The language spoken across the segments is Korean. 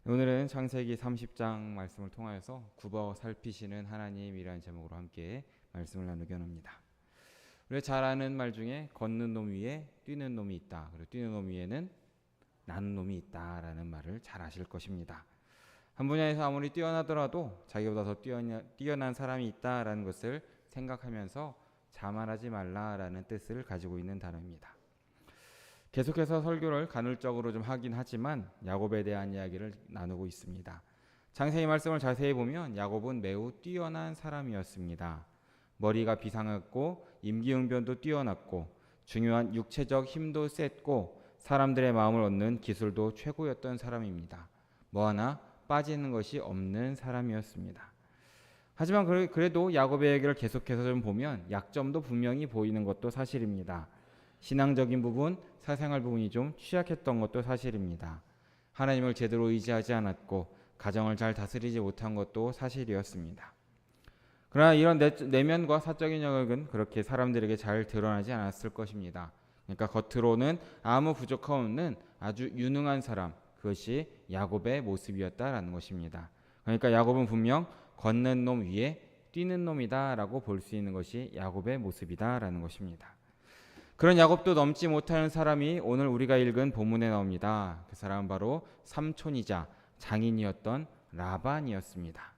오늘은 창세기 30장 말씀을 통하여서 굽어 살피시는 하나님이라는 제목으로 함께 말씀을 나누게 합니다. 우리가 잘 아는 말 중에 걷는 놈 위에 뛰는 놈이 있다. 그리고 뛰는 놈 위에는 나는 놈이 있다라는 말을 잘 아실 것입니다. 한 분야에서 아무리 뛰어나더라도 자기보다 더 뛰어난 사람이 있다라는 것을 생각하면서 자만하지 말라라는 뜻을 가지고 있는 단어입니다. 계속해서 설교를 간헐적으로 좀 하긴 하지만 야곱에 대한 이야기를 나누고 있습니다. 창세기 말씀을 자세히 보면 야곱은 매우 뛰어난 사람이었습니다. 머리가 비상했고 임기응변도 뛰어났고 중요한 육체적 힘도 셌고 사람들의 마음을 얻는 기술도 최고였던 사람입니다. 뭐 하나 빠지는 것이 없는 사람이었습니다. 하지만 그래도 야곱의 얘기를 계속해서 좀 보면 약점도 분명히 보이는 것도 사실입니다. 신앙적인 부분, 사생활 부분이 좀 취약했던 것도 사실입니다. 하나님을 제대로 의지하지 않았고 가정을 잘 다스리지 못한 것도 사실이었습니다. 그러나 이런 내면과 사적인 영역은 그렇게 사람들에게 잘 드러나지 않았을 것입니다. 그러니까 겉으로는 아무 부족함 없는 아주 유능한 사람, 그것이 야곱의 모습이었다라는 것입니다. 그러니까 야곱은 분명 걷는 놈 위에 뛰는 놈이다라고 볼 수 있는 것이 야곱의 모습이다라는 것입니다. 그런 야곱도 넘지 못하는 사람이 오늘 우리가 읽은 본문에 나옵니다. 그 사람은 바로 삼촌이자 장인이었던 라반이었습니다.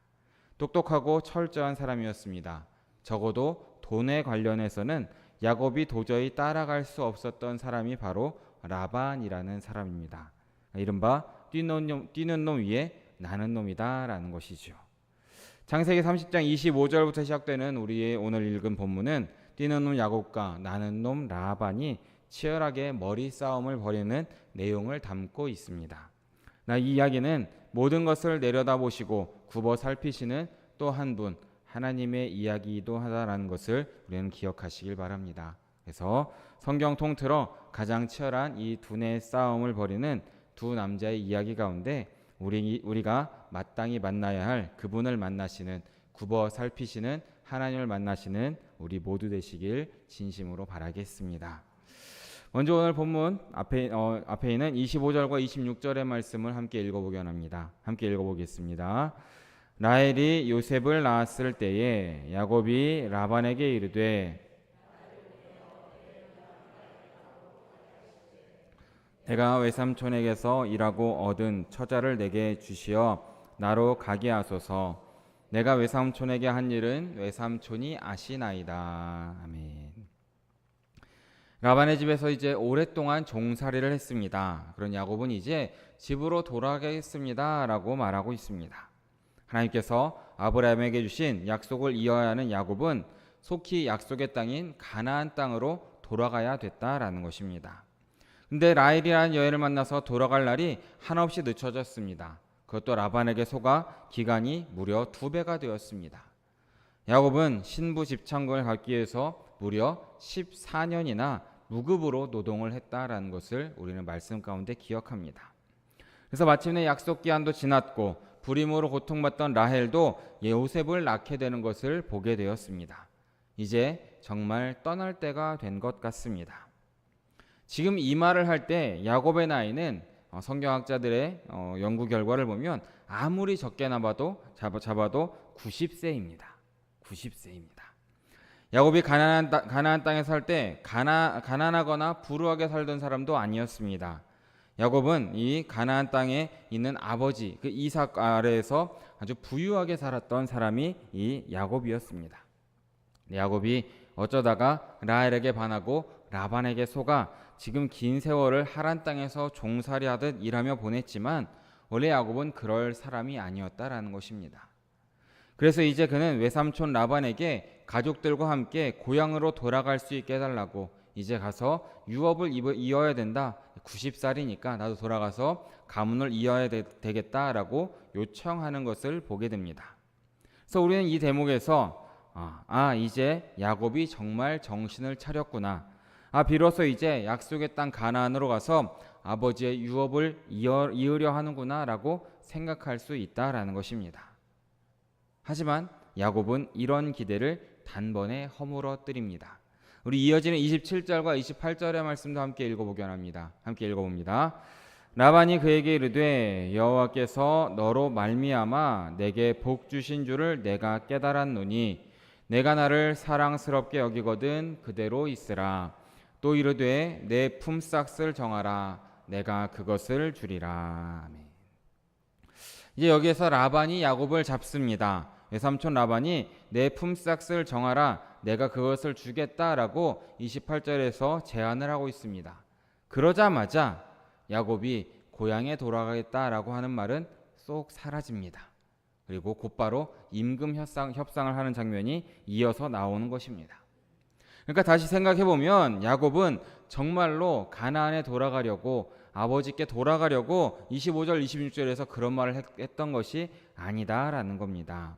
똑똑하고 철저한 사람이었습니다. 적어도 돈에 관련해서는 야곱이 도저히 따라갈 수 없었던 사람이 바로 라반이라는 사람입니다. 이른바 뛰는 놈 위에 나는 놈이다라는 것이죠. 창세기 30장 25절부터 시작되는 우리의 오늘 읽은 본문은 뛰는 놈 야곱과 나는 놈 라반이 치열하게 머리 싸움을 벌이는 내용을 담고 있습니다. 이 이야기는 모든 것을 내려다보시고 굽어 살피시는 또 한 분, 하나님의 이야기이기도 하다라는 것을 우리는 기억하시길 바랍니다. 그래서 성경 통틀어 가장 치열한 이 두뇌 싸움을 벌이는 두 남자의 이야기 가운데 우리가 마땅히 만나야 할 그분을 만나시는, 굽어 살피시는 하나님을 만나시는 우리 모두 되시길 진심으로 바라겠습니다. 먼저 오늘 본문 앞에 있는 25절과 26절의 말씀을 함께 읽어보기 원합니다. 함께 읽어보겠습니다. 라헬이 요셉을 낳았을 때에 야곱이 라반에게 이르되 내가 외삼촌에게서 일하고 얻은 처자를 내게 주시어 나로 가게 하소서. 내가 외삼촌에게 한 일은 외삼촌이 아시나이다. 아멘. 라반의 집에서 이제 오랫동안 종살이를 했습니다. 그런 야곱은 이제 집으로 돌아가겠습니다 라고 말하고 있습니다. 하나님께서 아브라함에게 주신 약속을 이어야 하는 야곱은 속히 약속의 땅인 가나안 땅으로 돌아가야 됐다라는 것입니다. 근데 라헬이라는 여인을 만나서 돌아갈 날이 한없이 늦춰졌습니다. 그것도 라반에게 속아 기간이 무려 2배가 되었습니다. 야곱은 신부 집창금을 받기 위해서 무려 14년이나 무급으로 노동을 했다라는 것을 우리는 말씀 가운데 기억합니다. 그래서 마침내 약속 기한도 지났고 불임으로 고통받던 라헬도 요셉을 낳게 되는 것을 보게 되었습니다. 이제 정말 떠날 때가 된 것 같습니다. 지금 이 말을 할 때 야곱의 나이는 성경학자들의 연구 결과를 보면 아무리 적게 잡아도 90세입니다. 90세입니다. 야곱이 가나안 땅에 살 때 가난하거나 불우하게 살던 사람도 아니었습니다. 야곱은 이 가나안 땅에 있는 아버지 그 이삭 아래에서 아주 부유하게 살았던 사람이 이 야곱이었습니다. 야곱이 어쩌다가 라헬에게 반하고 라반에게 속아 지금 긴 세월을 하란 땅에서 종살이하듯 일하며 보냈지만 원래 야곱은 그럴 사람이 아니었다라는 것입니다. 그래서 이제 그는 외삼촌 라반에게 가족들과 함께 고향으로 돌아갈 수 있게 해달라고, 이제 가서 유업을 이어야 된다. 90살이니까 나도 돌아가서 가문을 이어야 되겠다라고 요청하는 것을 보게 됩니다. 그래서 우리는 이 대목에서 이제 야곱이 정말 정신을 차렸구나. 비로소 이제 약속의 땅 가나안으로 가서 아버지의 유업을 이으려 하는구나 라고 생각할 수 있다라는 것입니다. 하지만 야곱은 이런 기대를 단번에 허물어뜨립니다. 우리 이어지는 27절과 28절의 말씀도 함께 읽어보기 원합니다. 함께 읽어봅니다. 라반이 그에게 이르되 여호와께서 너로 말미암아 내게 복 주신 줄을 내가 깨달았노니 내가 나를 사랑스럽게 여기거든 그대로 있으라. 또 이르되 내 품삯을 정하라. 내가 그것을 주리라. 아멘. 이제 여기에서 라반이 야곱을 잡습니다. 외삼촌 라반이 내 품삯을 정하라. 내가 그것을 주겠다라고 28절에서 제안을 하고 있습니다. 그러자마자 야곱이 고향에 돌아가겠다라고 하는 말은 쏙 사라집니다. 그리고 곧바로 임금 협상을 하는 장면이 이어서 나오는 것입니다. 그러니까 다시 생각해보면 야곱은 정말로 가나안에 돌아가려고, 아버지께 돌아가려고 25절 26절에서 그런 말을 했던 것이 아니다라는 겁니다.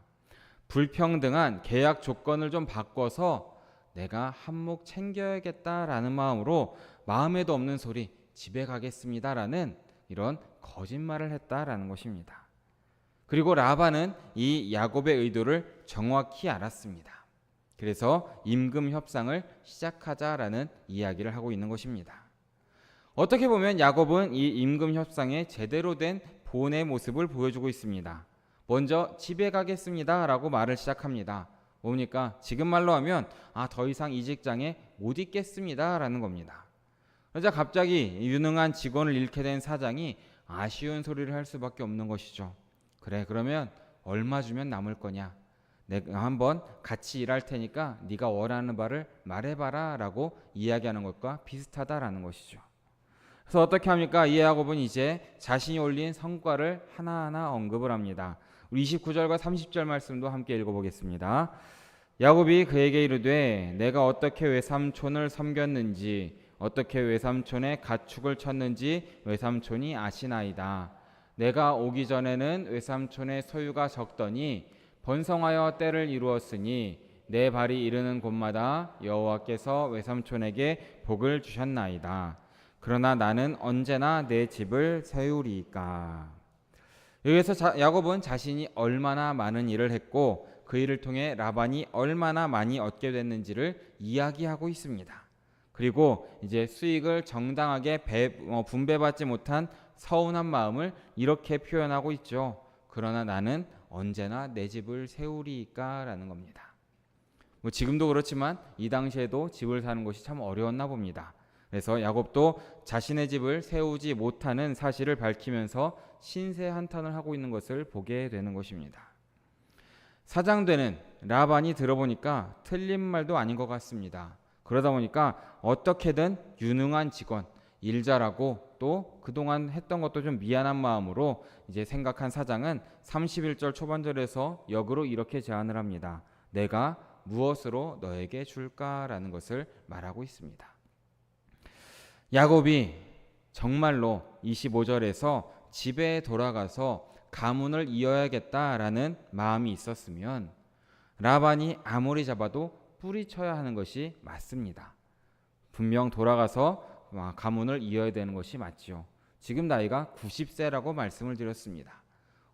불평등한 계약 조건을 좀 바꿔서 내가 한몫 챙겨야겠다라는 마음으로 마음에도 없는 소리 집에 가겠습니다라는 이런 거짓말을 했다라는 것입니다. 그리고 라반은 이 야곱의 의도를 정확히 알았습니다. 그래서 임금 협상을 시작하자라는 이야기를 하고 있는 것입니다. 어떻게 보면 야곱은 이 임금 협상에 제대로 된 본의 모습을 보여주고 있습니다. 먼저 집에 가겠습니다 라고 말을 시작합니다. 뭡니까? 지금 말로 하면 더 이상 이 직장에 못 있겠습니다 라는 겁니다. 그러자 갑자기 유능한 직원을 잃게 된 사장이 아쉬운 소리를 할 수밖에 없는 것이죠. 그래, 그러면 얼마 주면 남을 거냐? 내가 한번 같이 일할 테니까 네가 원하는 바를 말해봐라 라고 이야기하는 것과 비슷하다라는 것이죠. 그래서 어떻게 합니까? 이 야곱은 이제 자신이 올린 성과를 하나하나 언급을 합니다. 우리 29절과 30절 말씀도 함께 읽어보겠습니다. 야곱이 그에게 이르되 내가 어떻게 외삼촌을 섬겼는지 어떻게 외삼촌의 가축을 쳤는지 외삼촌이 아시나이다. 내가 오기 전에는 외삼촌의 소유가 적더니 번성하여 때를 이루었으니 내 발이 이르는 곳마다 여호와께서 외삼촌에게 복을 주셨나이다. 그러나 나는 언제나 내 집을 세우리이까. 여기서 야곱은 자신이 얼마나 많은 일을 했고 그 일을 통해 라반이 얼마나 많이 얻게 됐는지를 이야기하고 있습니다. 그리고 이제 수익을 정당하게 분배받지 못한 서운한 마음을 이렇게 표현하고 있죠. 그러나 나는 언제나 내 집을 세우리이까 라는 겁니다. 지금도 그렇지만 이 당시에도 집을 사는 것이 참 어려웠나 봅니다. 그래서 야곱도 자신의 집을 세우지 못하는 사실을 밝히면서 신세 한탄을 하고 있는 것을 보게 되는 것입니다. 사장되는 라반이 들어보니까 틀린 말도 아닌 것 같습니다. 그러다 보니까 어떻게든 유능한 직원, 일 잘하고 또 그동안 했던 것도 좀 미안한 마음으로 이제 생각한 사장은 31절 초반절에서 역으로 이렇게 제안을 합니다. 내가 무엇으로 너에게 줄까라는 것을 말하고 있습니다. 야곱이 정말로 25절에서 집에 돌아가서 가문을 이어야겠다라는 마음이 있었으면 라반이 아무리 잡아도 뿌리쳐야 하는 것이 맞습니다. 분명 돌아가서 가문을 이어야 되는 것이 맞지요. 지금 나이가 90세라고 말씀을 드렸습니다.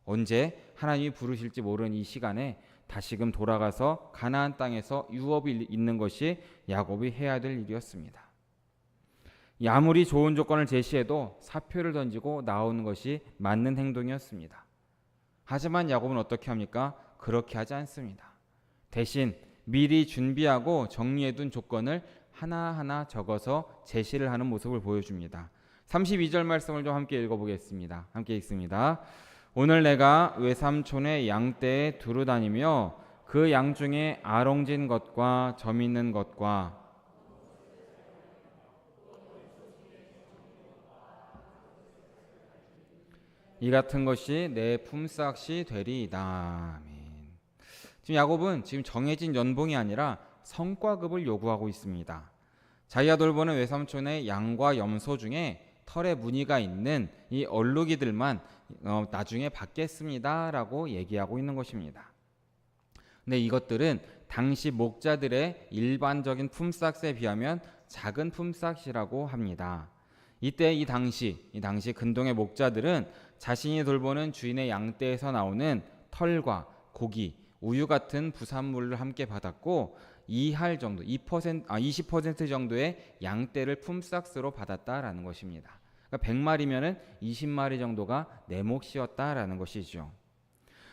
언제 하나님이 부르실지 모르는 이 시간에 다시금 돌아가서 가나안 땅에서 유업이 있는 것이 야곱이 해야 될 일이었습니다. 아무리 좋은 조건을 제시해도 사표를 던지고 나오는 것이 맞는 행동이었습니다. 하지만 야곱은 어떻게 합니까? 그렇게 하지 않습니다. 대신 미리 준비하고 정리해둔 조건을 하나하나 적어서 제시를 하는 모습을 보여줍니다. 32절 말씀을 좀 함께 읽어보겠습니다. 함께 읽습니다. 오늘 내가 외삼촌의 양떼에 두루 다니며 그 양 중에 아롱진 것과 점 있는 것과 이 같은 것이 내 품삯이 되리이다. 아멘. 지금 야곱은 지금 정해진 연봉이 아니라 성과급을 요구하고 있습니다. 자기가 돌보는 외삼촌의 양과 염소 중에 털에 무늬가 있는 이 얼룩이들만 나중에 받겠습니다라고 얘기하고 있는 것입니다. 근데 이것들은 당시 목자들의 일반적인 품삯에 비하면 작은 품삯이라고 합니다. 이때 이 당시 근동의 목자들은 자신이 돌보는 주인의 양떼에서 나오는 털과 고기, 우유 같은 부산물을 함께 받았고 2할 정도, 20% 정도의 양떼를 품삯으로 받았다라는 것입니다. 그러니까 100마리면은 20마리 정도가 내 몫이었다라는 것이죠.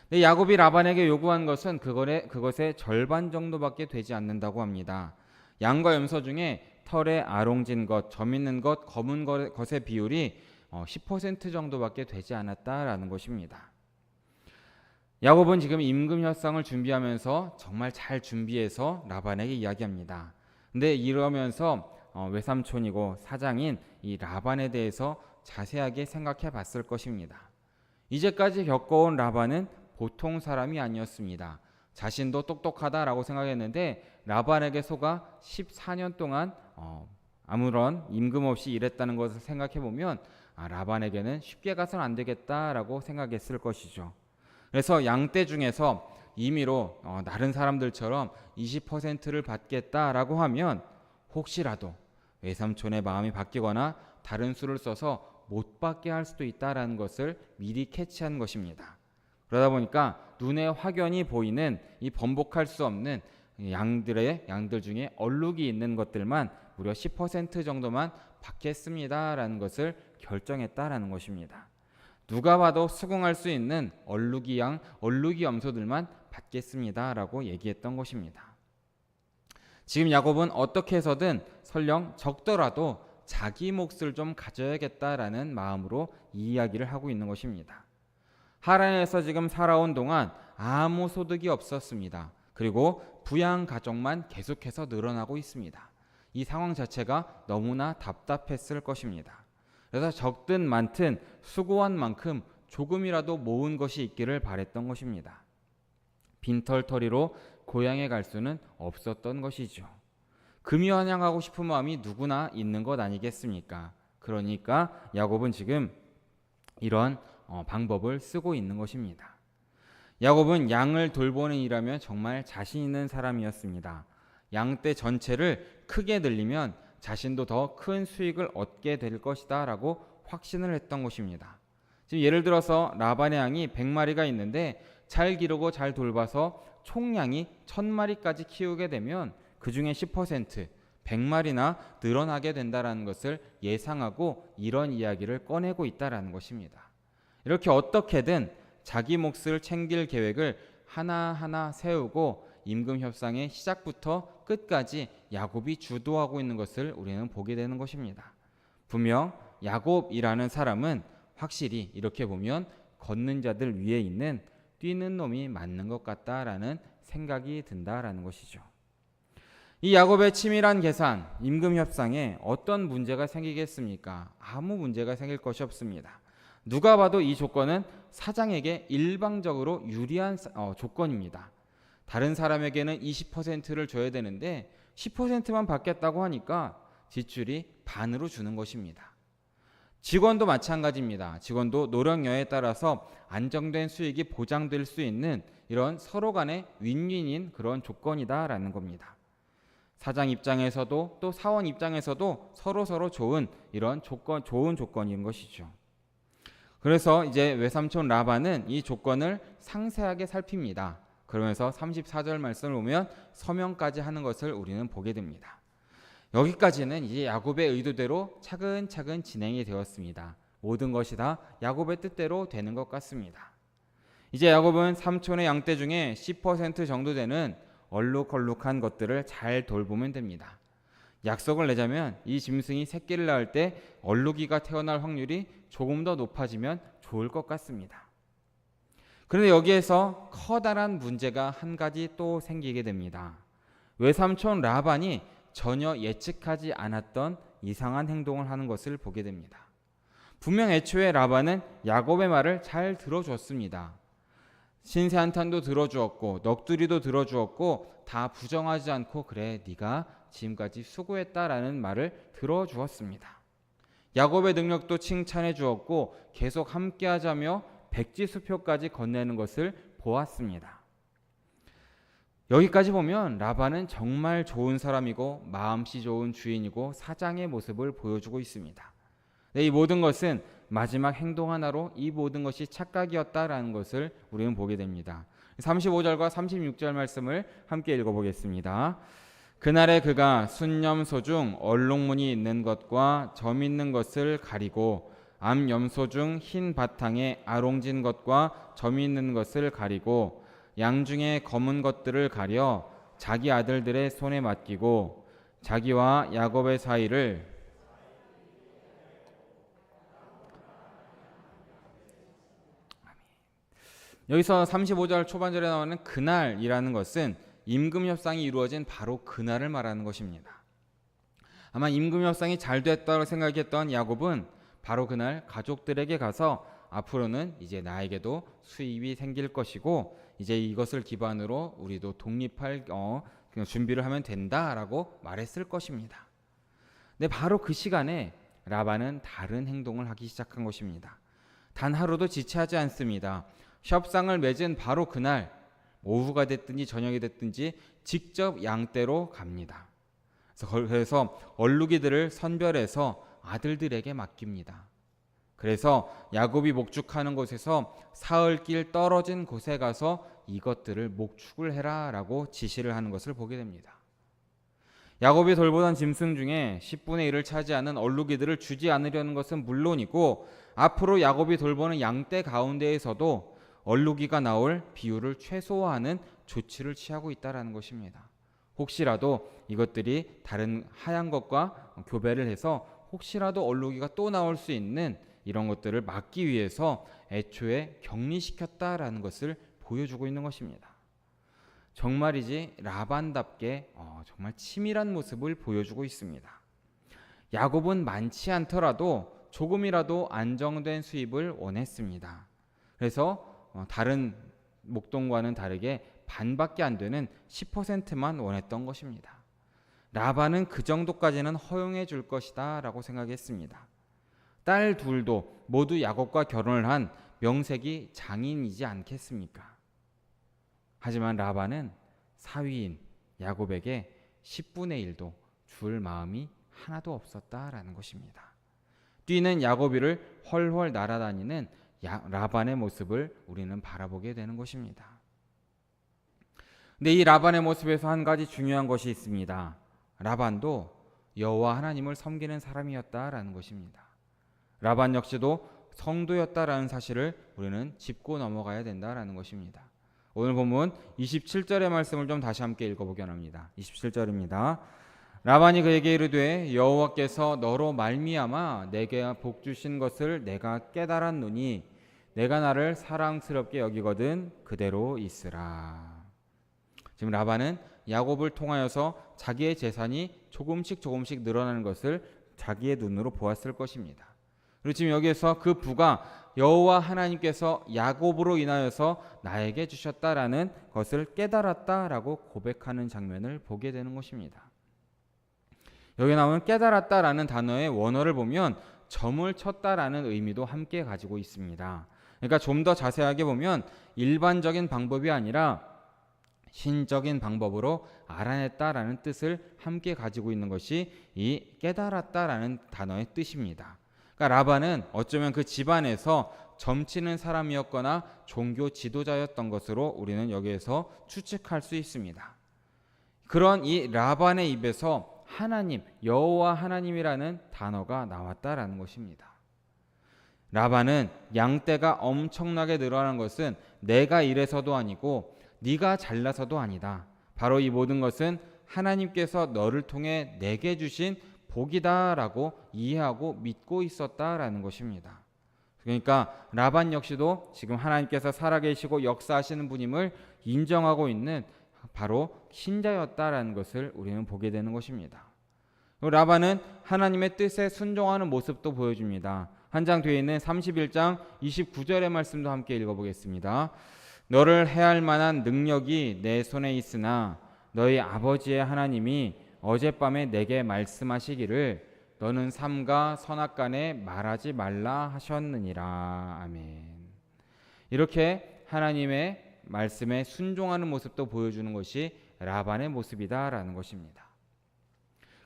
근데 야곱이 라반에게 요구한 것은 그것의 절반 정도밖에 되지 않는다고 합니다. 양과 염소 중에 털에 아롱진 것, 점 있는 것, 검은 것의 비율이 10% 정도밖에 되지 않았다라는 것입니다. 야곱은 지금 임금 협상을 준비하면서 정말 잘 준비해서 라반에게 이야기합니다. 근데 이러면서 외삼촌이고 사장인 이 라반에 대해서 자세하게 생각해 봤을 것입니다. 이제까지 겪어온 라반은 보통 사람이 아니었습니다. 자신도 똑똑하다라고 생각했는데 라반에게 속아 14년 동안 아무런 임금 없이 일했다는 것을 생각해 보면 라반에게는 쉽게 가서는 안 되겠다라고 생각했을 것이죠. 그래서 양떼 중에서 임의로 다른 사람들처럼 20%를 받겠다라고 하면 혹시라도 외삼촌의 마음이 바뀌거나 다른 수를 써서 못 받게 할 수도 있다라는 것을 미리 캐치한 것입니다. 그러다 보니까 눈에 확연히 보이는 이 번복할 수 없는 양들 중에 얼룩이 있는 것들만 무려 10% 정도만 받겠습니다라는 것을 결정했다라는 것입니다. 누가 봐도 수긍할 수 있는 얼룩이 염소들만 받겠습니다라고 얘기했던 것입니다. 지금 야곱은 어떻게 해서든 설령 적더라도 자기 몫을 좀 가져야겠다라는 마음으로 이 이야기를 하고 있는 것입니다. 하란에서 지금 살아온 동안 아무 소득이 없었습니다. 그리고 부양 가족만 계속해서 늘어나고 있습니다. 이 상황 자체가 너무나 답답했을 것입니다. 그래서 적든 많든 수고한 만큼 조금이라도 모은 것이 있기를 바랬던 것입니다. 빈털터리로 고향에 갈 수는 없었던 것이죠. 금이 환영하고 싶은 마음이 누구나 있는 것 아니겠습니까? 그러니까 야곱은 지금 이런 방법을 쓰고 있는 것입니다. 야곱은 양을 돌보는 일하면 정말 자신 있는 사람이었습니다. 양떼 전체를 크게 늘리면 자신도 더 큰 수익을 얻게 될 것이다 라고 확신을 했던 것입니다. 지금 예를 들어서 라반의 양이 100마리가 있는데 잘 기르고 잘 돌봐서 총량이 1000마리까지 키우게 되면 그 중에 10% 100마리나 늘어나게 된다는 것을 예상하고 이런 이야기를 꺼내고 있다는 것입니다. 이렇게 어떻게든 자기 몫을 챙길 계획을 하나하나 세우고 임금 협상의 시작부터 끝까지 야곱이 주도하고 있는 것을 우리는 보게 되는 것입니다. 분명 야곱이라는 사람은 확실히 이렇게 보면 걷는 자들 위에 있는 뛰는 놈이 맞는 것 같다라는 생각이 든다라는 것이죠. 이 야곱의 치밀한 계산, 임금 협상에 어떤 문제가 생기겠습니까? 아무 문제가 생길 것이 없습니다. 누가 봐도 이 조건은 사장에게 일방적으로 유리한 조건입니다. 다른 사람에게는 20%를 줘야 되는데 10%만 받겠다고 하니까 지출이 반으로 주는 것입니다. 직원도 마찬가지입니다. 직원도 노력여에 따라서 안정된 수익이 보장될 수 있는 이런 서로 간의 윈윈인 그런 조건이다라는 겁니다. 사장 입장에서도 또 사원 입장에서도 서로 좋은 이런 좋은 조건인 것이죠. 그래서 이제 외삼촌 라반은 이 조건을 상세하게 살핍니다. 그러면서 34절 말씀을 보면 서명까지 하는 것을 우리는 보게 됩니다. 여기까지는 이제 야곱의 의도대로 차근차근 진행이 되었습니다. 모든 것이 다 야곱의 뜻대로 되는 것 같습니다. 이제 야곱은 삼촌의 양떼 중에 10% 정도 되는 얼룩덜룩한 것들을 잘 돌보면 됩니다. 약속을 내자면 이 짐승이 새끼를 낳을 때 얼룩이가 태어날 확률이 조금 더 높아지면 좋을 것 같습니다. 그런데 여기에서 커다란 문제가 한 가지 또 생기게 됩니다. 외삼촌 라반이 전혀 예측하지 않았던 이상한 행동을 하는 것을 보게 됩니다. 분명 애초에 라반은 야곱의 말을 잘 들어줬습니다. 신세 한탄도 들어주었고 넋두리도 들어주었고 다 부정하지 않고 그래 네가 지금까지 수고했다라는 말을 들어주었습니다. 야곱의 능력도 칭찬해 주었고 계속 함께하자며 백지수표까지 건네는 것을 보았습니다. 여기까지 보면 라반은 정말 좋은 사람이고 마음씨 좋은 주인이고 사장의 모습을 보여주고 있습니다. 이 모든 것은 마지막 행동 하나로 이 모든 것이 착각이었다라는 것을 우리는 보게 됩니다. 35절과 36절 말씀을 함께 읽어보겠습니다. 그날에 그가 순염소 중 얼룩무늬 있는 것과 점 있는 것을 가리고 암염소 중 흰 바탕에 아롱진 것과 점이 있는 것을 가리고 양 중에 검은 것들을 가려 자기 아들들의 손에 맡기고 자기와 야곱의 사이를 여기서 35절 초반절에 나오는 그날이라는 것은 임금 협상이 이루어진 바로 그날을 말하는 것입니다. 아마 임금 협상이 잘 됐다고 생각했던 야곱은 바로 그날 가족들에게 가서 앞으로는 이제 나에게도 수입이 생길 것이고 이제 이것을 기반으로 우리도 독립할 준비를 하면 된다라고 말했을 것입니다. 근데 바로 그 시간에 라반은 다른 행동을 하기 시작한 것입니다. 단 하루도 지체하지 않습니다. 협상을 맺은 바로 그날 오후가 됐든지 저녁이 됐든지 직접 양떼로 갑니다. 그래서 얼룩이들을 선별해서 아들들에게 맡깁니다. 그래서 야곱이 목축하는 곳에서 사흘길 떨어진 곳에 가서 이것들을 목축을 해라라고 지시를 하는 것을 보게 됩니다. 야곱이 돌보던 짐승 중에 10분의 1을 차지하는 얼룩이들을 주지 않으려는 것은 물론이고 앞으로 야곱이 돌보는 양떼 가운데에서도 얼룩이가 나올 비율을 최소화하는 조치를 취하고 있다는 것입니다. 혹시라도 이것들이 다른 하얀 것과 교배를 해서 혹시라도 얼룩이가 또 나올 수 있는 이런 것들을 막기 위해서 애초에 격리시켰다라는 것을 보여주고 있는 것입니다. 정말이지 라반답게 정말 치밀한 모습을 보여주고 있습니다. 야곱은 많지 않더라도 조금이라도 안정된 수입을 원했습니다. 그래서 다른 목동과는 다르게 반밖에 안 되는 10%만 원했던 것입니다. 라반은 그 정도까지는 허용해 줄 것이다 라고 생각했습니다. 딸 둘도 모두 야곱과 결혼을 한 명색이 장인이지 않겠습니까? 하지만 라반은 사위인 야곱에게 10분의 1도 줄 마음이 하나도 없었다라는 것입니다. 뛰는 야곱이를 헐헐 날아다니는 라반의 모습을 우리는 바라보게 되는 것입니다. 근데 이 라반의 모습에서 한 가지 중요한 것이 있습니다. 라반도 여호와 하나님을 섬기는 사람이었다라는 것입니다. 라반 역시도 성도였다라는 사실을 우리는 짚고 넘어가야 된다라는 것입니다. 오늘 본문 27절의 말씀을 좀 다시 함께 읽어보게 합니다. 27절입니다. 라반이 그에게 이르되 여호와께서 너로 말미암아 내게 복 주신 것을 내가 깨달았노니 내가 나를 사랑스럽게 여기거든 그대로 있으라. 지금 라반은 야곱을 통하여서 자기의 재산이 조금씩 늘어나는 것을 자기의 눈으로 보았을 것입니다. 그리고 지금 여기에서 그 부가 여호와 하나님께서 야곱으로 인하여서 나에게 주셨다라는 것을 깨달았다라고 고백하는 장면을 보게 되는 것입니다. 여기 나오는 깨달았다라는 단어의 원어를 보면 점을 쳤다라는 의미도 함께 가지고 있습니다. 그러니까 좀 더 자세하게 보면 일반적인 방법이 아니라 신적인 방법으로 알아냈다라는 뜻을 함께 가지고 있는 것이 이 깨달았다라는 단어의 뜻입니다. 그러니까 라반은 어쩌면 그 집안에서 점치는 사람이었거나 종교 지도자였던 것으로 우리는 여기에서 추측할 수 있습니다. 그런 이 라반의 입에서 하나님, 여호와 하나님이라는 단어가 나왔다라는 것입니다. 라반은 양떼가 엄청나게 늘어난 것은 내가 이래서도 아니고 네가 잘나서도 아니다. 바로 이 모든 것은 하나님께서 너를 통해 내게 주신 복이다라고 이해하고 믿고 있었다라는 것입니다. 그러니까 라반 역시도 지금 하나님께서 살아계시고 역사하시는 분임을 인정하고 있는 바로 신자였다라는 것을 우리는 보게 되는 것입니다. 라반은 하나님의 뜻에 순종하는 모습도 보여줍니다. 한 장 뒤에 있는 31장 29절의 말씀도 함께 읽어보겠습니다. 너를 해할 만한 능력이 내 손에 있으나 너희 아버지의 하나님이 어젯밤에 내게 말씀하시기를 너는 삼가 선악간에 말하지 말라 하셨느니라. 아멘. 이렇게 하나님의 말씀에 순종하는 모습도 보여주는 것이 라반의 모습이다라는 것입니다.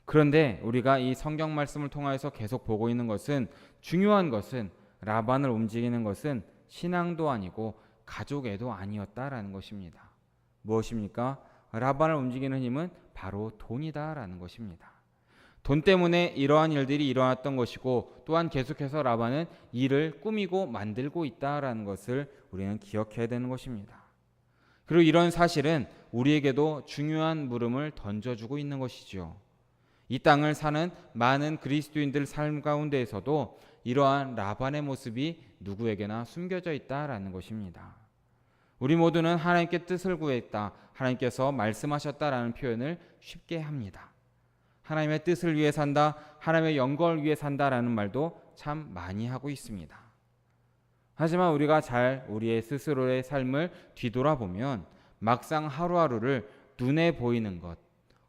그런데 우리가 이 성경 말씀을 통해서 계속 보고 있는 것은 중요한 것은 라반을 움직이는 것은 신앙도 아니고 가족애도 아니었다라는 것입니다. 무엇입니까? 라반을 움직이는 힘은 바로 돈이다라는 것입니다. 돈 때문에 이러한 일들이 일어났던 것이고 또한 계속해서 라반은 일을 꾸미고 만들고 있다라는 것을 우리는 기억해야 되는 것입니다. 그리고 이런 사실은 우리에게도 중요한 물음을 던져주고 있는 것이죠. 이 땅을 사는 많은 그리스도인들 삶 가운데에서도 이러한 라반의 모습이 누구에게나 숨겨져 있다라는 것입니다. 우리 모두는 하나님께 뜻을 구했다, 하나님께서 말씀하셨다라는 표현을 쉽게 합니다. 하나님의 뜻을 위해 산다, 하나님의 영광을 위해 산다라는 말도 참 많이 하고 있습니다. 하지만 우리가 잘 우리의 스스로의 삶을 뒤돌아보면 막상 하루하루를 눈에 보이는 것,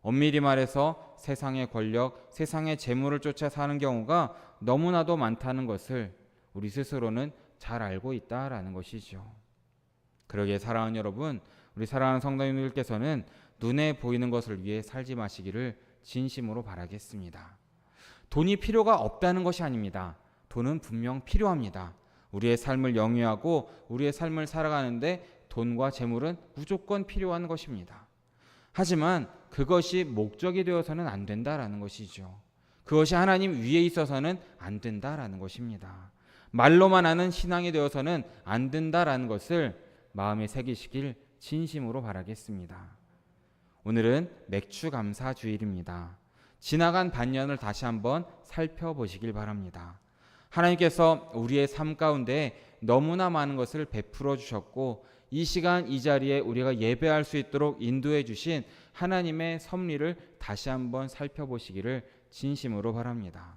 엄밀히 말해서 세상의 권력, 세상의 재물을 쫓아 사는 경우가 너무나도 많다는 것을 우리 스스로는 잘 알고 있다라는 것이죠. 그러기에 사랑하는 여러분, 우리 사랑하는 성도님들께서는 눈에 보이는 것을 위해 살지 마시기를 진심으로 바라겠습니다. 돈이 필요가 없다는 것이 아닙니다. 돈은 분명 필요합니다. 우리의 삶을 영위하고 우리의 삶을 살아가는데 돈과 재물은 무조건 필요한 것입니다. 하지만 그것이 목적이 되어서는 안 된다라는 것이죠. 그것이 하나님 위에 있어서는 안 된다라는 것입니다. 말로만 하는 신앙이 되어서는 안 된다라는 것을 마음에 새기시길 진심으로 바라겠습니다. 오늘은 맥추감사 주일입니다. 지나간 반년을 다시 한번 살펴보시길 바랍니다. 하나님께서 우리의 삶 가운데 너무나 많은 것을 베풀어 주셨고 이 시간 이 자리에 우리가 예배할 수 있도록 인도해 주신 하나님의 섭리를 다시 한번 살펴보시기를 진심으로 바랍니다.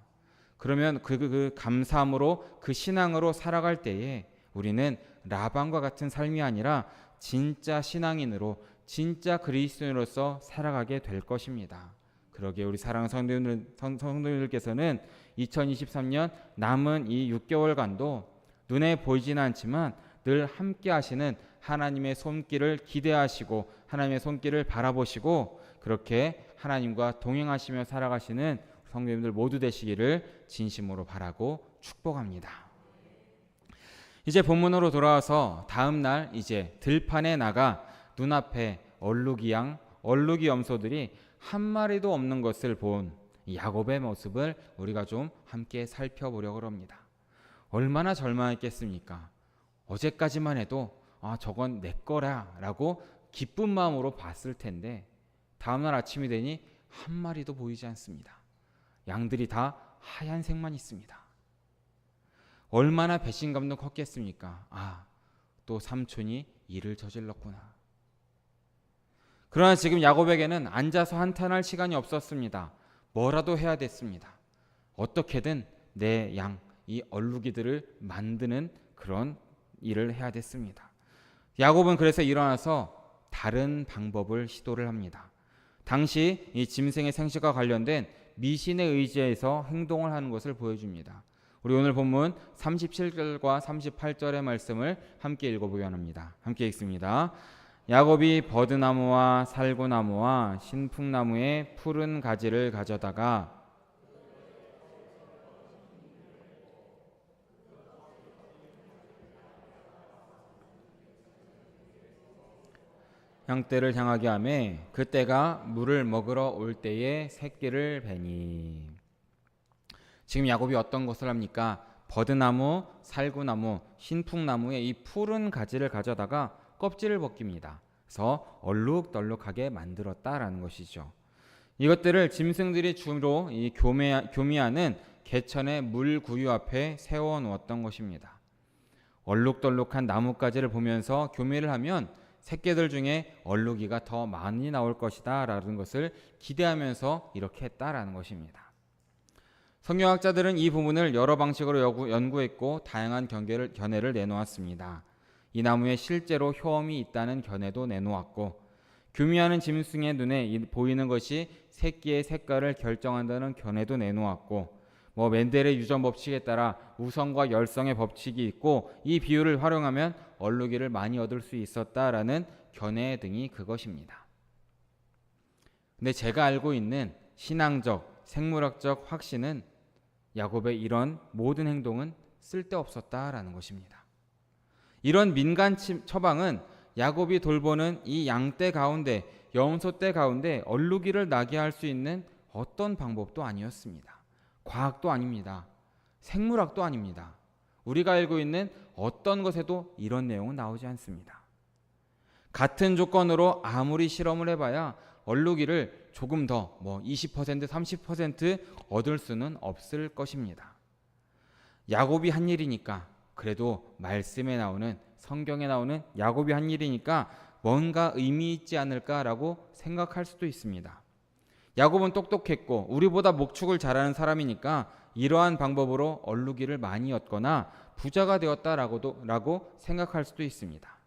그러면 그 감사함으로 그 신앙으로 살아갈 때에 우리는 라반과 같은 삶이 아니라 진짜 신앙인으로 진짜 그리스도인으로서 살아가게 될 것입니다. 그러기에 우리 사랑하는 성도님들께서는 2023년 남은 이 6개월간도 눈에 보이지는 않지만 늘 함께 하시는 하나님의 손길을 기대하시고 하나님의 손길을 바라보시고 그렇게 하나님과 동행하시며 살아가시는 성도님들 모두 되시기를 진심으로 바라고 축복합니다. 이제 본문으로 돌아와서 다음 날 이제 들판에 나가 눈앞에 얼룩이 양, 얼룩이 염소들이 한 마리도 없는 것을 본 야곱의 모습을 우리가 좀 함께 살펴보려고 합니다. 얼마나 절망했겠습니까? 어제까지만 해도 저건 내 거라 라고 기쁜 마음으로 봤을 텐데 다음날 아침이 되니 한 마리도 보이지 않습니다. 양들이 다 하얀색만 있습니다. 얼마나 배신감도 컸겠습니까? 또 삼촌이 일을 저질렀구나. 그러나 지금 야곱에게는 앉아서 한탄할 시간이 없었습니다. 뭐라도 해야 됐습니다. 어떻게든 내 양, 이 얼룩이들을 만드는 그런 일을 해야 됐습니다. 야곱은 그래서 일어나서 다른 방법을 시도를 합니다. 당시 이 짐승의 생식과 관련된 미신에 의지해서 행동을 하는 것을 보여줍니다. 우리 오늘 본문 37절과 38절의 말씀을 함께 읽어보기 원합니다. 함께 읽습니다. 야곱이 버드나무와 살구나무와 신풍나무의 푸른 가지를 가져다가 양떼를 향하게 하매 그때가 물을 먹으러 올 때에 새끼를 베니. 지금 야곱이 어떤 것을 합니까? 버드나무, 살구나무, 신풍나무의 이 푸른 가지를 가져다가 껍질을 벗깁니다. 그래서 얼룩덜룩하게 만들었다라는 것이죠. 이것들을 짐승들이 주로 이 교미하는 개천의 물구유 앞에 세워놓았던 것입니다. 얼룩덜룩한 나뭇가지를 보면서 교미를 하면 새끼들 중에 얼룩이가 더 많이 나올 것이다 라는 것을 기대하면서 이렇게 했다라는 것입니다. 성경학자들은 이 부분을 여러 방식으로 연구했고 다양한 견해를 내놓았습니다. 이 나무에 실제로 효험이 있다는 견해도 내놓았고 교미하는 짐승의 눈에 보이는 것이 새끼의 색깔을 결정한다는 견해도 내놓았고 멘델의 유전 법칙에 따라 우성과 열성의 법칙이 있고 이 비율을 활용하면 얼룩이를 많이 얻을 수 있었다라는 견해 등이 그것입니다. 근데 제가 알고 있는 신앙적, 생물학적 확신은 야곱의 이런 모든 행동은 쓸데없었다라는 것입니다. 이런 민간 처방은 야곱이 돌보는 이 양떼 가운데 염소 떼 가운데 얼룩이를 나게 할 수 있는 어떤 방법도 아니었습니다. 과학도 아닙니다. 생물학도 아닙니다. 우리가 알고 있는 어떤 것에도 이런 내용은 나오지 않습니다. 같은 조건으로 아무리 실험을 해봐야 얼룩이를 조금 더 20% 30% 얻을 수는 없을 것입니다. 야곱이 한 일이니까, 그래도 말씀에 나오는, 성경에 나오는 야곱이 한 일이니까 뭔가 의미 있지 않을까라고 생각할 수도 있습니다. 야곱은 똑똑했고 우리보다 목축을 잘하는 사람이니까 이러한 방법으로 얼룩이를 많이 얻거나 부자가 되었다라고 생각할 수도 있습니다.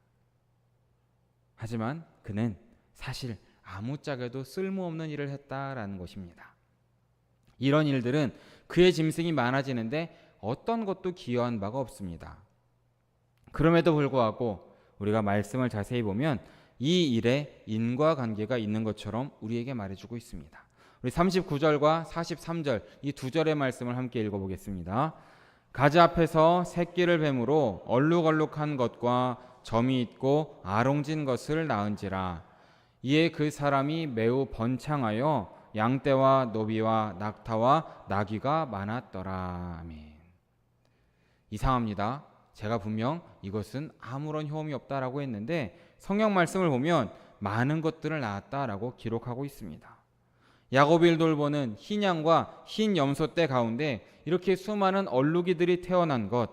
하지만 그는 사실 아무짝에도 쓸모없는 일을 했다라는 것입니다. 이런 일들은 그의 짐승이 많아지는데 어떤 것도 기여한 바가 없습니다. 그럼에도 불구하고 우리가 말씀을 자세히 보면 이 일에 인과관계가 있는 것처럼 우리에게 말해주고 있습니다. 우리 39절과 43절 이 두 절의 말씀을 함께 읽어보겠습니다. 가지 앞에서 새끼를 뱀으로 얼룩얼룩한 것과 점이 있고 아롱진 것을 낳은지라. 이에 그 사람이 매우 번창하여 양떼와 노비와 낙타와 나귀가 많았더라. 아멘. 이상합니다. 제가 분명 이것은 아무런 효험이 없다라고 했는데 성경 말씀을 보면 많은 것들을 낳았다라고 기록하고 있습니다. 야곱이 돌보는 흰 양과 흰 염소떼 가운데 이렇게 수많은 얼룩이들이 태어난 것,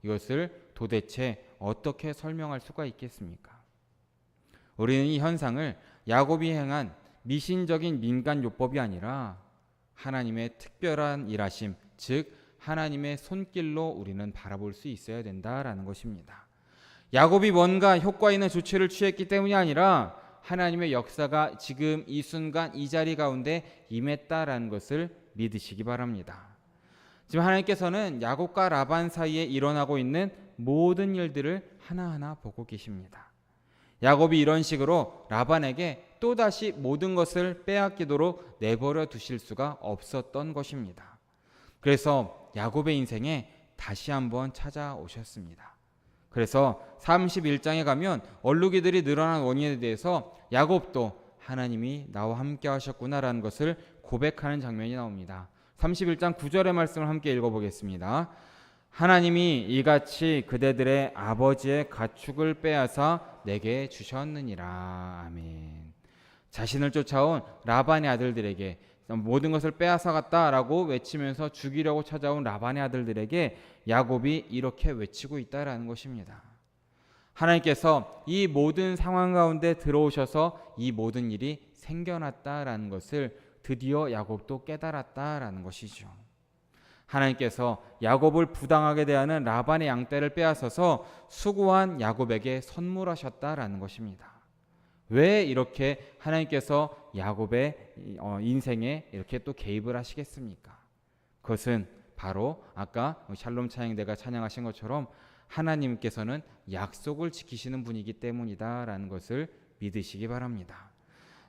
이것을 도대체 어떻게 설명할 수가 있겠습니까? 우리는 이 현상을 야곱이 행한 미신적인 민간요법이 아니라 하나님의 특별한 일하심, 즉 하나님의 손길로 우리는 바라볼 수 있어야 된다라는 것입니다. 야곱이 뭔가 효과 있는 조치를 취했기 때문이 아니라 하나님의 역사가 지금 이 순간 이 자리 가운데 임했다라는 것을 믿으시기 바랍니다. 지금 하나님께서는 야곱과 라반 사이에 일어나고 있는 모든 일들을 하나하나 보고 계십니다. 야곱이 이런 식으로 라반에게 또다시 모든 것을 빼앗기도록 내버려 두실 수가 없었던 것입니다. 그래서 야곱의 인생에 다시 한번 찾아오셨습니다. 그래서 31장에 가면 얼룩이들이 늘어난 원인에 대해서 야곱도 하나님이 나와 함께 하셨구나라는 것을 고백하는 장면이 나옵니다. 31장 9절의 말씀을 함께 읽어보겠습니다. 하나님이 이같이 그대들의 아버지의 가축을 빼앗아 내게 주셨느니라. 아멘. 자신을 쫓아온 라반의 아들들에게 모든 것을 빼앗아갔다라고 외치면서 죽이려고 찾아온 라반의 아들들에게 야곱이 이렇게 외치고 있다라는 것입니다. 하나님께서 이 모든 상황 가운데 들어오셔서 이 모든 일이 생겨났다라는 것을 드디어 야곱도 깨달았다라는 것이죠. 하나님께서 야곱을 부당하게 대하는 라반의 양떼를 빼앗아서 수고한 야곱에게 선물하셨다라는 것입니다. 왜 이렇게 하나님께서 야곱의 인생에 이렇게 또 개입을 하시겠습니까? 그것은 바로 아까 샬롬 찬양대가 찬양하신 것처럼 하나님께서는 약속을 지키시는 분이기 때문이다라는 것을 믿으시기 바랍니다.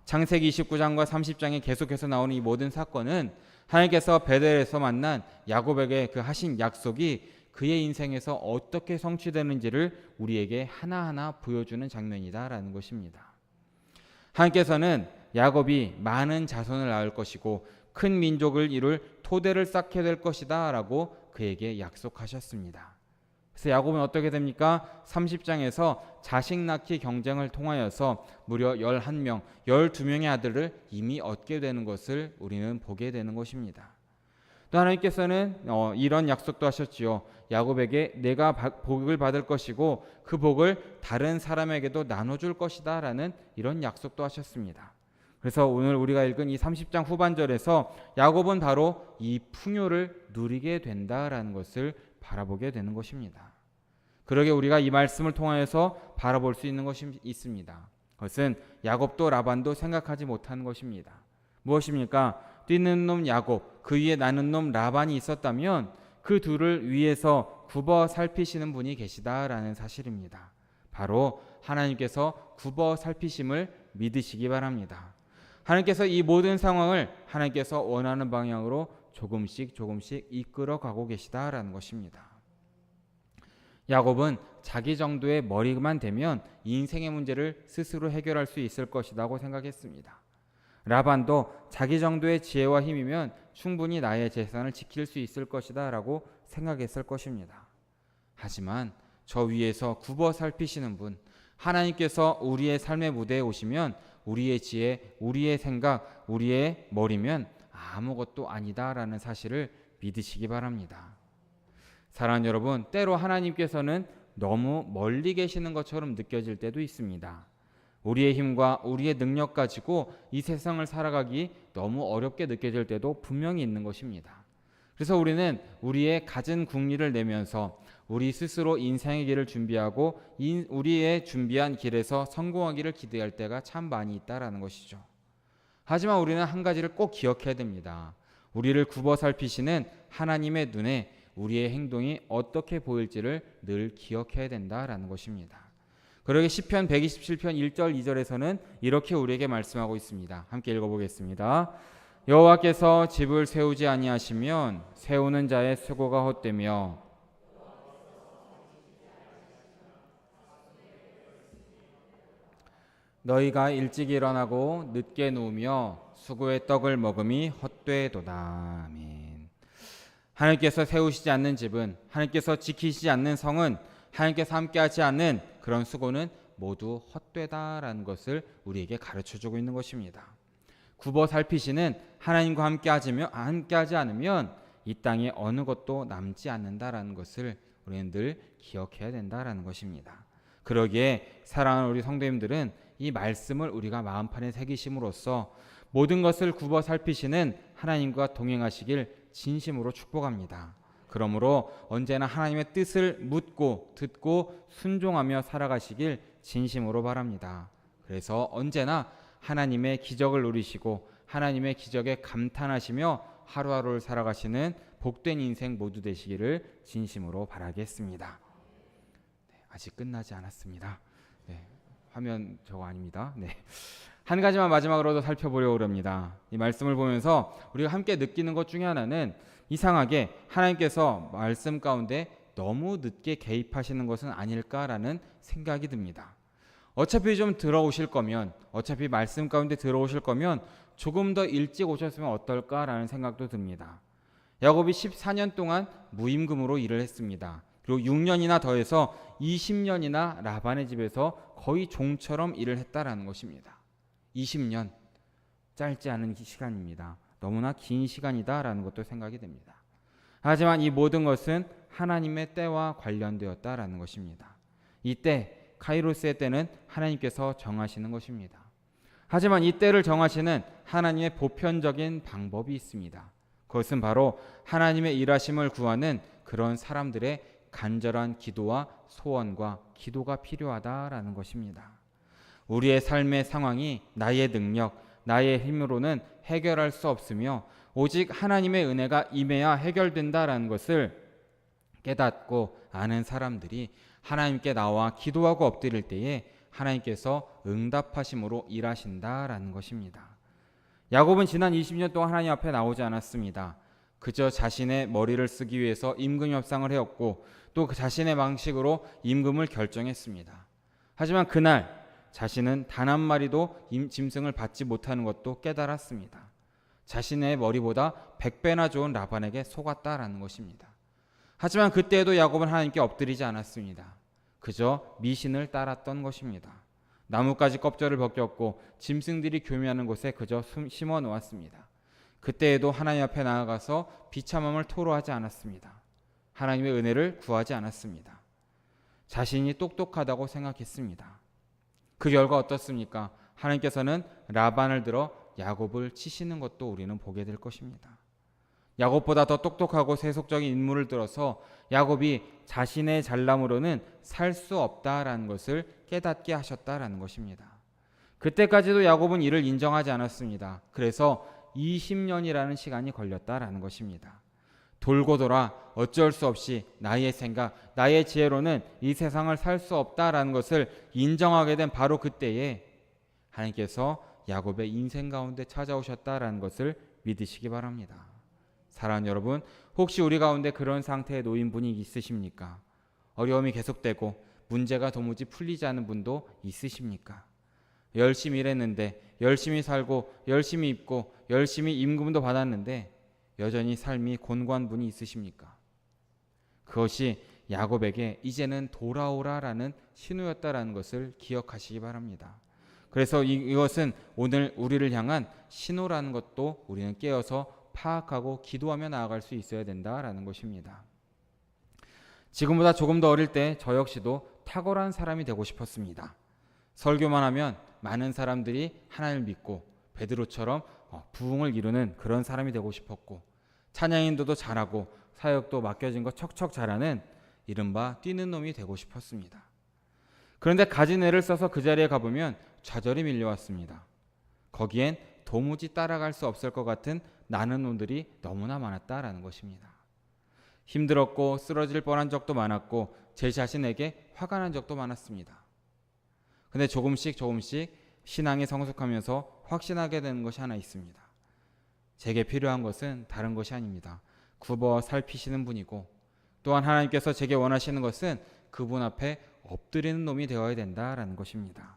창세기 29장과 30장에 계속해서 나오는 이 모든 사건은 하나님께서 베델에서 만난 야곱에게 그 하신 약속이 그의 인생에서 어떻게 성취되는지를 우리에게 하나하나 보여주는 장면이다라는 것입니다. 하나님께서는 야곱이 많은 자손을 낳을 것이고 큰 민족을 이룰 토대를 쌓게 될 것이다 라고 그에게 약속하셨습니다. 그래서 야곱은 어떻게 됩니까? 30장에서 자식 낳기 경쟁을 통하여서 무려 11명, 12명의 아들을 이미 얻게 되는 것을 우리는 보게 되는 것입니다. 또 하나님께서는 이런 약속도 하셨지요. 야곱에게 내가 복을 받을 것이고 그 복을 다른 사람에게도 나눠줄 것이다 라는 이런 약속도 하셨습니다. 그래서 오늘 우리가 읽은 이 30장 후반절에서 야곱은 바로 이 풍요를 누리게 된다라는 것을 바라보게 되는 것입니다. 그러게 우리가 이 말씀을 통하여서 바라볼 수 있는 것이 있습니다. 그것은 야곱도 라반도 생각하지 못한 것입니다. 무엇입니까? 뛰는 놈 야곱, 그 위에 나는 놈 라반이 있었다면 그 둘을 위에서 굽어 살피시는 분이 계시다라는 사실입니다. 바로 하나님께서 굽어 살피심을 믿으시기 바랍니다. 하나님께서 이 모든 상황을 하나님께서 원하는 방향으로 조금씩 이끌어 가고 계시다라는 것입니다. 야곱은 자기 정도의 머리만 되면 인생의 문제를 스스로 해결할 수 있을 것이라고 생각했습니다. 라반도 자기 정도의 지혜와 힘이면 충분히 나의 재산을 지킬 수 있을 것이다 라고 생각했을 것입니다. 하지만 저 위에서 굽어 살피시는 분, 하나님께서 우리의 삶의 무대에 오시면 우리의 지혜, 우리의 생각, 우리의 머리면 아무것도 아니다라는 사실을 믿으시기 바랍니다. 사랑하는 여러분, 때로 하나님께서는 너무 멀리 계시는 것처럼 느껴질 때도 있습니다. 우리의 힘과 우리의 능력 가지고 이 세상을 살아가기 너무 어렵게 느껴질 때도 분명히 있는 것입니다. 그래서 우리는 우리의 갖은 궁리를 내면서 우리 스스로 인생의 길을 준비하고 우리의 준비한 길에서 성공하기를 기대할 때가 참 많이 있다라는 것이죠. 하지만 우리는 한 가지를 꼭 기억해야 됩니다. 우리를 굽어 살피시는 하나님의 눈에 우리의 행동이 어떻게 보일지를 늘 기억해야 된다라는 것입니다. 그러게 시편 127편 1절 2절에서는 이렇게 우리에게 말씀하고 있습니다. 함께 읽어보겠습니다. 여호와께서 집을 세우지 아니하시면 세우는 자의 수고가 헛되며 너희가 일찍 일어나고 늦게 누우며 수고의 떡을 먹음이 헛되도다. 아멘. 하나님께서 세우시지 않는 집은, 하나님께서 지키시지 않는 성은, 하나님께서 함께하지 않는 그런 수고는 모두 헛되다라는 것을 우리에게 가르쳐주고 있는 것입니다. 굽어 살피시는 하나님과 함께하지 않으면 이 땅에 어느 것도 남지 않는다라는 것을 우리는 늘 기억해야 된다라는 것입니다. 그러기에 사랑하는 우리 성도님들은 이 말씀을 우리가 마음판에 새기심으로써 모든 것을 굽어 살피시는 하나님과 동행하시길 진심으로 축복합니다. 그러므로 언제나 하나님의 뜻을 묻고 듣고 순종하며 살아가시길 진심으로 바랍니다. 그래서 언제나 하나님의 기적을 누리시고 하나님의 기적에 감탄하시며 하루하루를 살아가시는 복된 인생 모두 되시기를 진심으로 바라겠습니다. 아직 끝나지 않았습니다. 화면 저거 아닙니다. 한 가지만 마지막으로도 살펴보려고 합니다. 이 말씀을 보면서 우리가 함께 느끼는 것 중에 하나는 이상하게 하나님께서 말씀 가운데 너무 늦게 개입하시는 것은 아닐까라는 생각이 듭니다. 어차피 좀 들어오실 거면, 어차피 말씀 가운데 들어오실 거면 조금 더 일찍 오셨으면 어떨까라는 생각도 듭니다. 야곱이 14년 동안 무임금으로 일을 했습니다. 그리고 6년이나 더해서 20년이나 라반의 집에서 거의 종처럼 일을 했다라는 것입니다. 20년, 짧지 않은 시간입니다. 너무나 긴 시간이다라는 것도 생각이 됩니다. 하지만 이 모든 것은 하나님의 때와 관련되었다라는 것입니다. 이 때, 카이로스의 때는 하나님께서 정하시는 것입니다. 하지만 이 때를 정하시는 하나님의 보편적인 방법이 있습니다. 그것은 바로 하나님의 일하심을 구하는 그런 사람들의 간절한 기도와 소원과 기도가 필요하다라는 것입니다. 우리의 삶의 상황이 나의 능력, 나의 힘으로는 해결할 수 없으며 오직 하나님의 은혜가 임해야 해결된다라는 것을 깨닫고 아는 사람들이 하나님께 나와 기도하고 엎드릴 때에 하나님께서 응답하심으로 일하신다라는 것입니다. 야곱은 지난 20년 동안 하나님 앞에 나오지 않았습니다. 그저 자신의 머리를 쓰기 위해서 임금 협상을 해왔고 또 그 자신의 방식으로 임금을 결정했습니다. 하지만 그날 자신은 단 한 마리도 짐승을 받지 못하는 것도 깨달았습니다. 자신의 머리보다 100배나 좋은 라반에게 속았다라는 것입니다. 하지만 그때에도 야곱은 하나님께 엎드리지 않았습니다. 그저 미신을 따랐던 것입니다. 나뭇가지 껍질을 벗겼고 짐승들이 교미하는 곳에 그저 심어 놓았습니다. 그때에도 하나님 앞에 나아가서 비참함을 토로하지 않았습니다. 하나님의 은혜를 구하지 않았습니다. 자신이 똑똑하다고 생각했습니다. 그 결과 어떻습니까? 하나님께서는 라반을 들어 야곱을 치시는 것도 우리는 보게 될 것입니다. 야곱보다 더 똑똑하고 세속적인 인물을 들어서 야곱이 자신의 잘남으로는 살 수 없다라는 것을 깨닫게 하셨다라는 것입니다. 그때까지도 야곱은 이를 인정하지 않았습니다. 그래서 20년이라는 시간이 걸렸다라는 것입니다. 돌고 돌아 어쩔 수 없이 나의 생각, 나의 지혜로는 이 세상을 살 수 없다라는 것을 인정하게 된 바로 그때에 하나님께서 야곱의 인생 가운데 찾아오셨다라는 것을 믿으시기 바랍니다. 사랑하는 여러분, 혹시 우리 가운데 그런 상태에 놓인 분이 있으십니까? 어려움이 계속되고 문제가 도무지 풀리지 않은 분도 있으십니까? 열심히 일했는데, 열심히 살고, 열심히 입고, 열심히 임금도 받았는데 여전히 삶이 곤고한 분이 있으십니까? 그것이 야곱에게 이제는 돌아오라라는 신호였다라는 것을 기억하시기 바랍니다. 그래서 이것은 오늘 우리를 향한 신호라는 것도 우리는 깨어서 파악하고 기도하며 나아갈 수 있어야 된다라는 것입니다. 지금보다 조금 더 어릴 때 저 역시도 탁월한 사람이 되고 싶었습니다. 설교만 하면 많은 사람들이 하나님을 믿고 베드로처럼 부흥을 이루는 그런 사람이 되고 싶었고, 찬양 인도도 잘하고 사역도 맡겨진 거 척척 잘하는 이른바 뛰는 놈이 되고 싶었습니다. 그런데 가진 애를 써서 그 자리에 가보면 좌절이 밀려왔습니다. 거기엔 도무지 따라갈 수 없을 것 같은 나는 놈들이 너무나 많았다라는 것입니다. 힘들었고 쓰러질 뻔한 적도 많았고 제 자신에게 화가 난 적도 많았습니다. 근데 조금씩 신앙이 성숙하면서 확신하게 되는 것이 하나 있습니다. 제게 필요한 것은 다른 것이 아닙니다. 굽어 살피시는 분이고, 또한 하나님께서 제게 원하시는 것은 그분 앞에 엎드리는 놈이 되어야 된다라는 것입니다.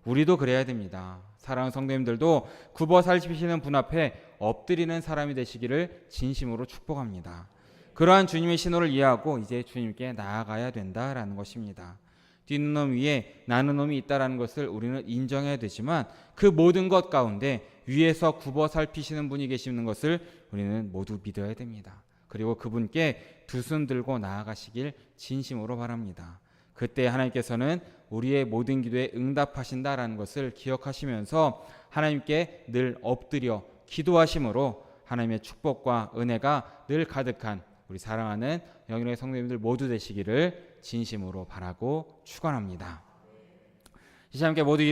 우리도 그래야 됩니다. 사랑하는 성도님들도 굽어 살피시는 분 앞에 엎드리는 사람이 되시기를 진심으로 축복합니다. 그러한 주님의 신호를 이해하고 이제 주님께 나아가야 된다라는 것입니다. 뛰는 놈 위에 나는 놈이 있다라는 것을 우리는 인정해야 되지만, 그 모든 것 가운데 위에서 굽어 살피시는 분이 계시는 것을 우리는 모두 믿어야 됩니다. 그리고 그분께 두 손 들고 나아가시길 진심으로 바랍니다. 그때 하나님께서는 우리의 모든 기도에 응답하신다라는 것을 기억하시면서 하나님께 늘 엎드려 기도하심으로 하나님의 축복과 은혜가 늘 가득한 우리 사랑하는 영혼의 성도님들 모두 되시기를 진심으로 바라고 축원합니다. 이 시간 함께 모두 일어나